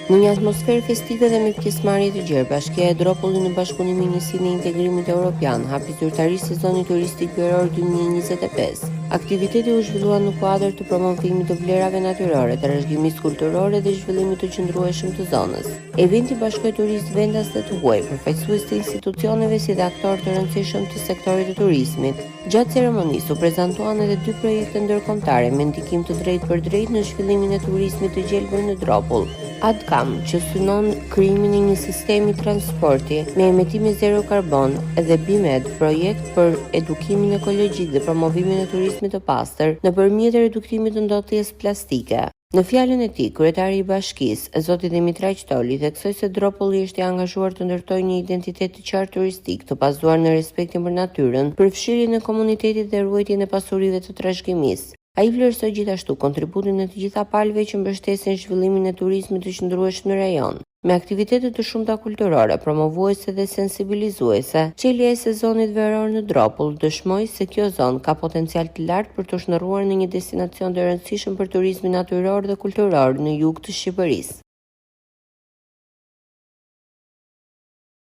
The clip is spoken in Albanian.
Në një atmosferë festive dhe me pjesëmarrje të gjerë, Bashkia e Dropollit në bashkëpunim me Njësinë e Integrimit Evropian hapi zyrtarisht sezonin turistik veror 2025. Aktiviteti u zhvillua në kuadër të promovimit të vlerave natyrore, të trashëgimisë kulturore dhe zhvillimit të qëndrueshëm të zonës. Eventi bashkoi turistë vendas dhe të huaj, përfaqësues të institucioneve si dhe aktorë të rëndësishëm të sektorit të turizmit. Gjatë ceremonisë u prezantuan edhe 2 projekte ndërkombëtare me ndikim të drejtë për drejtë në zhvillimin e turizmit të gjelbër në Dropull. ADCAM, që synon krijimin e një sistemi transporti me emitime zero karbon, dhe BIMED, projekt për edukimin ekologjik dhe promovimin e turizmit të pastër nëpërmjet reduktimit të ndotjes plastike. Në fjalën e tij, kryetari i bashkisë, zoti Dimitraj Qtoli, theksoi se Dropolli është i angazhuar të ndërtojë një identitet të qartë turistik, të bazuar në respektin për natyrën, përfshirjen e komunitetit dhe ruajtjen e pasurive të trashëgimisë. Ai vlerësoi gjithashtu kontributin e të gjitha palëve që mbështesin zhvillimin e turizmit të qëndrueshëm në rajon. Me aktivitete të shumta kulturore, promovuese dhe sensibilizuese, çelja e sezonit veror në Dropull dëshmoi se kjo zonë ka potencial të lartë për të shndërruar në një destinacion të rëndësishëm për turizmin natyror dhe kulturor në jug të Shqipërisë.